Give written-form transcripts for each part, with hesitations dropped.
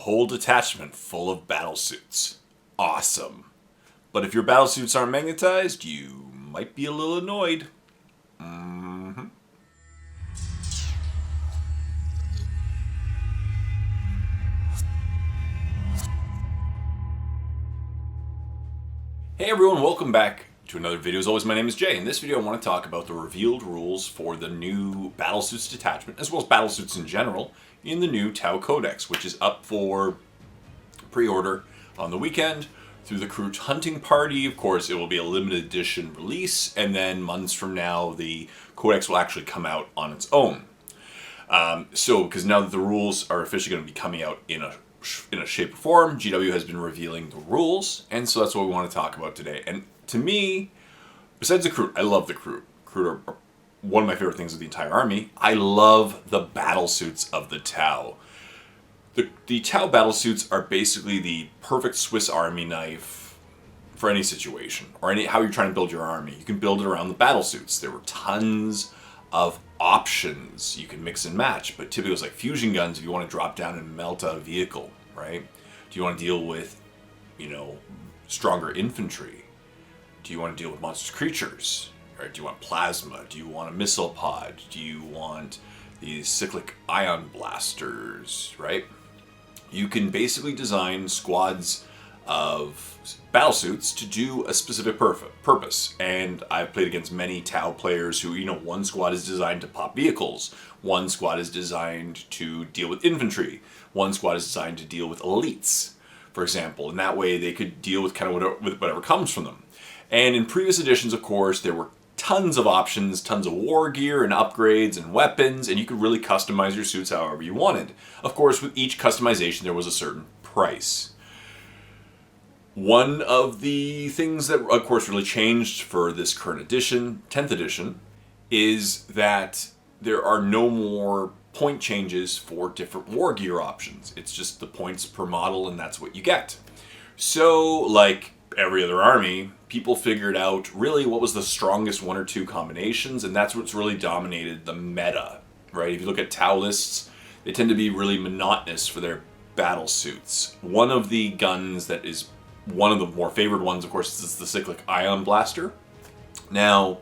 whole detachment full of battle suits. Awesome. But if your battle suits aren't magnetized, you might be a little annoyed. Hey everyone, welcome back to another video. As always, my name is Jay. In this video, I want to talk about the revealed rules for the new Battlesuits detachment, as well as Battlesuits in general, in the new Tau Codex, which is up for pre-order on the weekend through the Kroot Hunting Party. Of course, it will be a limited edition release, and then months from now, the Codex will actually come out on its own. Because now that the rules are officially going to be coming out in a shape or form, GW has been revealing the rules, and so that's what we want to talk about today. And to me, besides the Kroot, I love the Kroot. Kroot are one of my favorite things of the entire army. I love the battle suits of the Tau. The Tau battle suits are basically the perfect Swiss Army knife for any situation, or how you're trying to build your army. You can build it around the battle suits. There were tons of options you can mix and match, but typically it's like fusion guns if you want to drop down and melt a vehicle, right? Do you want to deal with, stronger infantry? Do you want to deal with monstrous creatures? Right? Do you want plasma? Do you want a missile pod? Do you want these cyclic ion blasters, right? You can basically design squads of battlesuits to do a specific purpose. And I've played against many Tau players who, one squad is designed to pop vehicles, one squad is designed to deal with infantry, one squad is designed to deal with elites, for example. And that way they could deal with kind of whatever comes from them. And in previous editions, of course, there were tons of options, tons of war gear and upgrades and weapons, and you could really customize your suits however you wanted. Of course, with each customization, there was a certain price. One of the things that, of course, really changed for this current edition, 10th edition, is that there are no more point changes for different war gear options. It's just the points per model, and that's what you get. So, like every other army, people figured out really what was the strongest one or two combinations, and that's what's really dominated the meta, right? If you look at Tau lists, they tend to be really monotonous for their battle suits. One of the guns that is one of the more favored ones, of course, is the cyclic ion blaster. Now,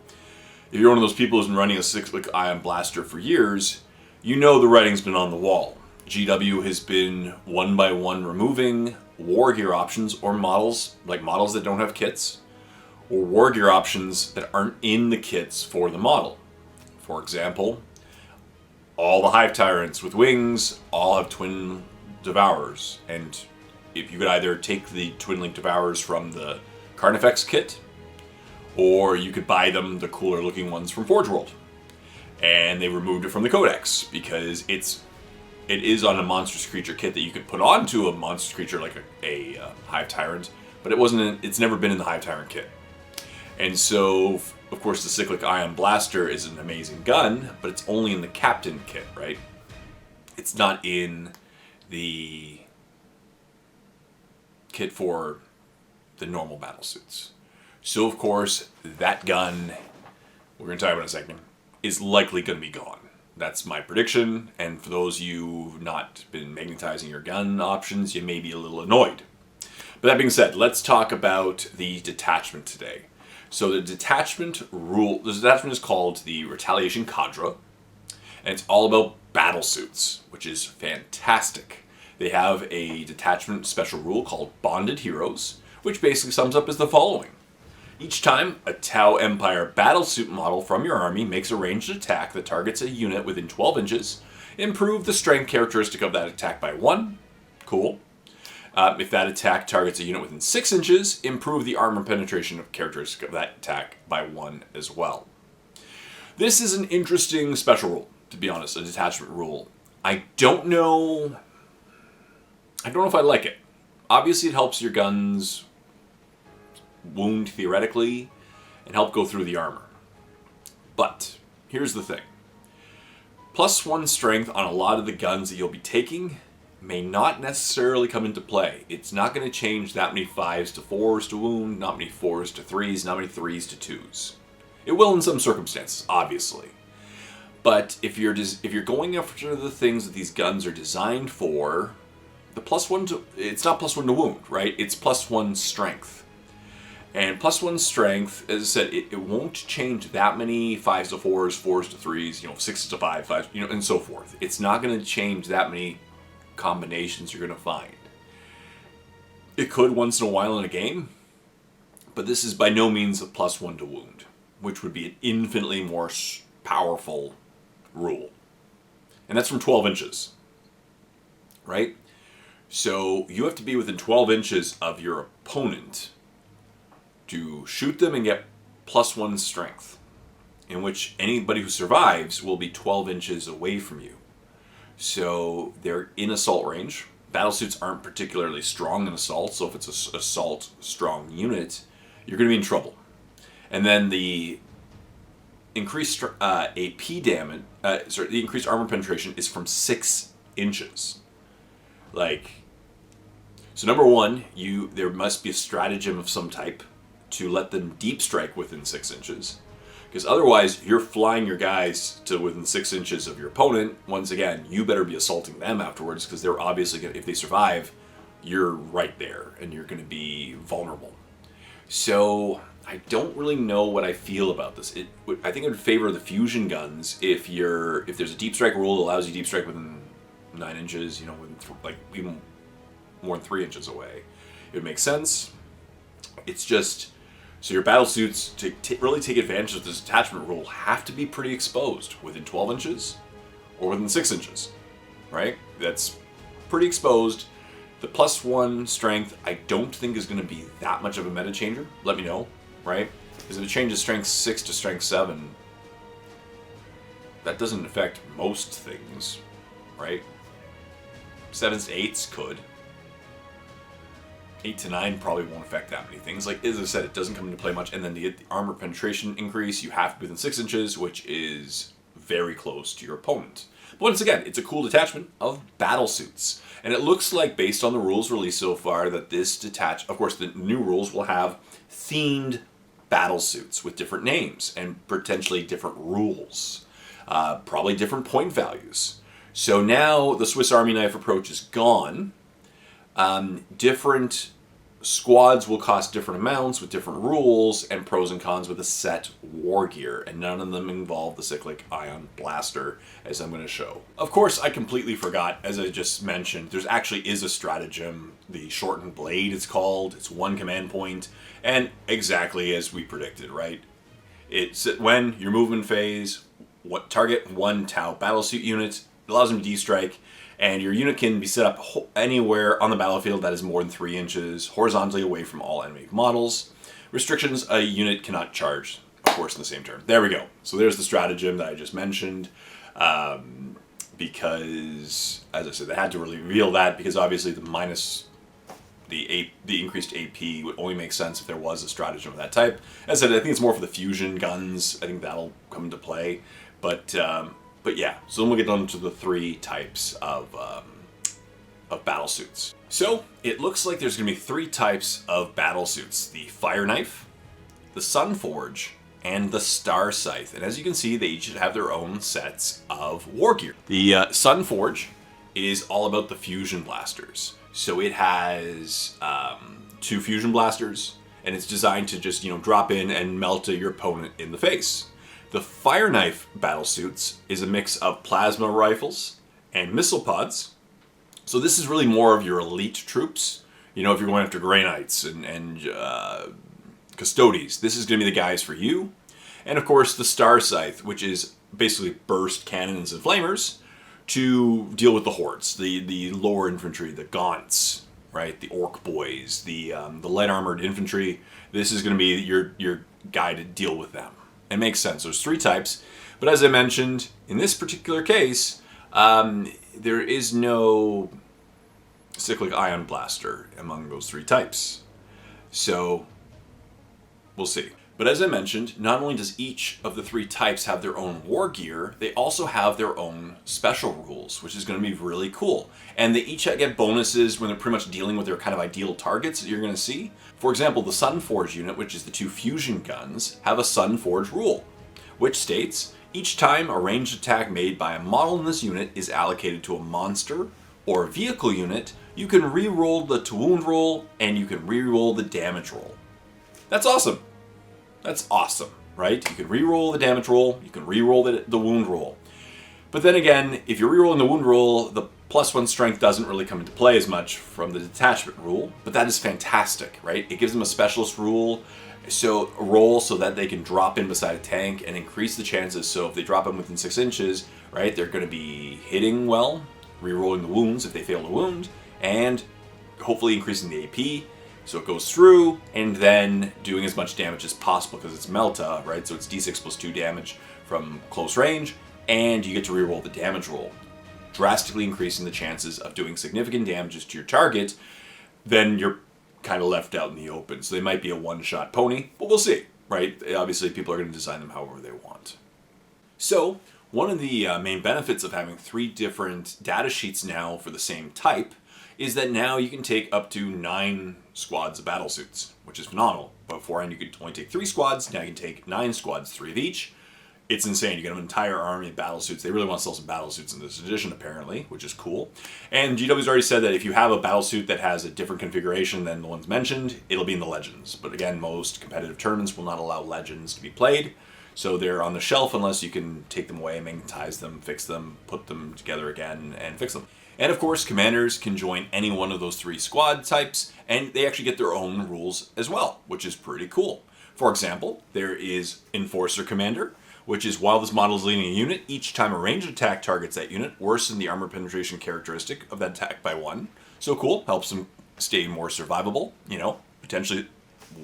if you're one of those people who's been running a cyclic ion blaster for years, you know the writing's been on the wall. GW has been one by one removing war gear options or models that don't have kits, or war gear options that aren't in the kits for the model. For example, all the Hive Tyrants with wings all have twin devourers, and if you could either take the twin link devourers from the Carnifex kit, or you could buy them, the cooler looking ones, from Forge World. And they removed it from the Codex because it is on a monstrous creature kit that you could put onto a monstrous creature like a Hive Tyrant, but it's never been in the Hive Tyrant kit. And so, of course, the Cyclic Ion Blaster is an amazing gun, but it's only in the Captain kit, right? It's not in the kit for the normal battle suits. So, of course, that gun, we're going to talk about in a second, is likely going to be gone. That's my prediction, and for those of you who've not been magnetizing your gun options, you may be a little annoyed. But that being said, let's talk about the detachment today. So the detachment is called the Retaliation Cadre, and it's all about battle suits, which is fantastic. They have a detachment special rule called Bonded Heroes, which basically sums up as the following. Each time a Tau Empire battlesuit model from your army makes a ranged attack that targets a unit within 12 inches, improve the strength characteristic of that attack by 1. Cool. If that attack targets a unit within 6 inches, improve the armor penetration characteristic of that attack by 1 as well. This is an interesting special rule, to be honest, a detachment rule. I don't know if I like it. Obviously, it helps your guns wound theoretically and help go through the armor. But here's the thing. +1 strength on a lot of the guns that you'll be taking may not necessarily come into play. It's not going to change that many 5s to 4s to wound, not many 4s to 3s, not many 3s to 2s. It will in some circumstances, obviously. But if you're going after the things that these guns are designed for, it's not +1 to wound, right? It's +1 strength. And +1 strength, as I said, it won't change that many 5s to 4s, 4s to 3s, 6s to 5, 5s, and so forth. It's not going to change that many combinations you're going to find. It could once in a while in a game, but this is by no means a +1 to wound, which would be an infinitely more powerful rule. And that's from 12 inches, right? So you have to be within 12 inches of your opponent to shoot them and get +1 strength, in which anybody who survives will be 12 inches away from you. So they're in assault range. Battlesuits aren't particularly strong in assault, so if it's an assault strong unit, you're going to be in trouble. And then the increased AP damage, the increased armor penetration is from 6 inches. So number one, there must be a stratagem of some type to let them deep strike within 6 inches. Because otherwise, you're flying your guys to within 6 inches of your opponent. Once again, you better be assaulting them afterwards, because they're obviously going to, if they survive, you're right there, and you're going to be vulnerable. So I don't really know what I feel about this. I think it would favor the fusion guns if there's a deep strike rule that allows you deep strike within 9 inches, even more than 3 inches away. It would make sense. It's just, so your battle suits, to really take advantage of this attachment rule, have to be pretty exposed within 12 inches or within 6 inches, right? That's pretty exposed. The +1 strength, I don't think is going to be that much of a meta changer. Let me know, right? Because if it changes strength 6 to strength 7, that doesn't affect most things, right? 7s to 8s could. 8 to 9 probably won't affect that many things. As I said, it doesn't come into play much. And then the armor penetration increase, you have to be within 6 inches, which is very close to your opponent. But once again, it's a cool detachment of battle suits. And it looks like, based on the rules released so far, that this of course, the new rules will have themed battle suits with different names and potentially different rules. Probably different point values. So now the Swiss Army knife approach is gone. Different squads will cost different amounts with different rules and pros and cons with a set war gear, and none of them involve the cyclic ion blaster, as I'm going to show. Of course, I completely forgot, as I just mentioned, there actually is a stratagem, the shortened blade it's called. It's 1 command point, and exactly as we predicted, right? It's when your movement phase, target 1 Tau battlesuit unit, it allows them to D-strike, and your unit can be set up anywhere on the battlefield that is more than 3 inches horizontally away from all enemy models. Restrictions: a unit cannot charge, of course, in the same turn. There we go. So there's the stratagem that I just mentioned. Because, as I said, they had to really reveal that, because obviously the increased AP would only make sense if there was a stratagem of that type. As I said, I think it's more for the fusion guns. I think that'll come into play. But yeah, so then we'll get on to the 3 types of battle suits. So it looks like there's going to be 3 types of battle suits: the Fire Knife, the Sun Forge, and the Star Scythe. And as you can see, they each have their own sets of war gear. The Sun Forge is all about the fusion blasters. So it has 2 fusion blasters, and it's designed to just drop in and melt your opponent in the face. The Fire Knife battlesuits is a mix of plasma rifles and missile pods. So this is really more of your elite troops. If you're going after Grey Knights and Custodes, this is going to be the guys for you. And of course the Star Scythe, which is basically burst cannons and flamers to deal with the hordes, the lower infantry, the Gaunts, right? The Orc Boys, the light armored infantry. This is going to be your guy to deal with them. It makes sense. There's 3 types, but as I mentioned, in this particular case, there is no cyclic ion blaster among those 3 types. So we'll see. But as I mentioned, not only does each of the 3 types have their own war gear, they also have their own special rules, which is going to be really cool. And they each get bonuses when they're pretty much dealing with their kind of ideal targets that you're going to see. For example, the Sun Forge unit, which is the 2 fusion guns, have a Sun Forge rule, which states, each time a ranged attack made by a model in this unit is allocated to a monster or vehicle unit, you can re-roll the to wound roll, and you can re-roll the damage roll. That's awesome. That's awesome, right? You can re-roll the damage roll, you can re-roll the wound roll. But then again, if you're re-rolling the wound roll, the +1 strength doesn't really come into play as much from the detachment rule, but that is fantastic, right? It gives them a specialist rule, so a roll so that they can drop in beside a tank and increase the chances. So if they drop in within 6 inches, right, they're going to be hitting well, re-rolling the wounds if they fail to wound, and hopefully increasing the AP so it goes through, and then doing as much damage as possible because it's Melta, right? So it's D6 plus 2 damage from close range, and you get to re-roll the damage roll, drastically increasing the chances of doing significant damages to your target. Then you're kind of left out in the open. So they might be a one-shot pony, but we'll see, right? Obviously, people are going to design them however they want. So one of the main benefits of having 3 different data sheets now for the same type is that now you can take up to 9 squads of battlesuits, which is phenomenal. Beforehand, you could only take 3 squads. Now you can take 9 squads, 3 of each. It's insane. You get an entire army of battlesuits. They really want to sell some battlesuits in this edition, apparently, which is cool. And GW's already said that if you have a battlesuit that has a different configuration than the ones mentioned, it'll be in the Legends. But again, most competitive tournaments will not allow Legends to be played. So they're on the shelf unless you can take them away, magnetize them, fix them, put them together again, and fix them. And of course, commanders can join any one of those 3 squad types, and they actually get their own rules as well, which is pretty cool. For example, there is Enforcer Commander, which is while this model is leading a unit, each time a ranged attack targets that unit, worsen the armor penetration characteristic of that attack by 1. So cool, helps them stay more survivable, potentially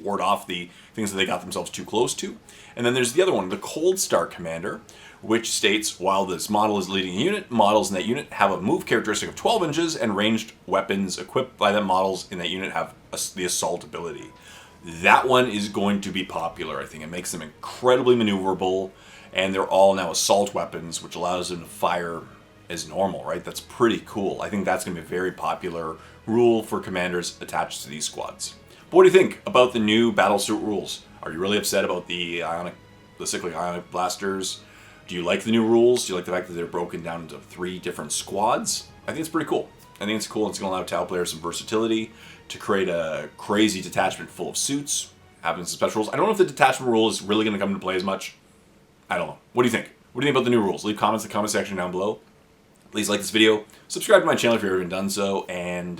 ward off the things that they got themselves too close to. And then there's the other one, the Cold Star Commander, which states while this model is leading a unit, models in that unit have a move characteristic of 12 inches, and ranged weapons equipped by the models in that unit have the assault ability. That one is going to be popular, I think. It makes them incredibly maneuverable, and they're all now assault weapons, which allows them to fire as normal, right? That's pretty cool. I think that's going to be a very popular rule for commanders attached to these squads. But what do you think about the new battlesuit rules? Are you really upset about the cyclic ionic blasters? Do you like the new rules? Do you like the fact that they're broken down into 3 different squads? I think it's pretty cool. I think it's cool. It's going to allow Tau players some versatility to create a crazy detachment full of suits, having some special rules. I don't know if the detachment rule is really going to come into play as much. I don't know. What do you think? What do you think about the new rules? Leave comments in the comment section down below. Please like this video, subscribe to my channel if you haven't done so, and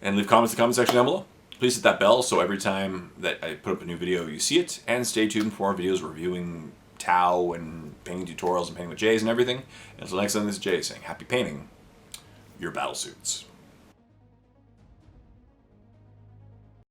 leave comments in the comment section down below. Please hit that bell so every time that I put up a new video you see it, and stay tuned for more videos reviewing Tau and painting tutorials and painting with J's and everything. And until next time, this is Jay saying happy painting your battlesuits.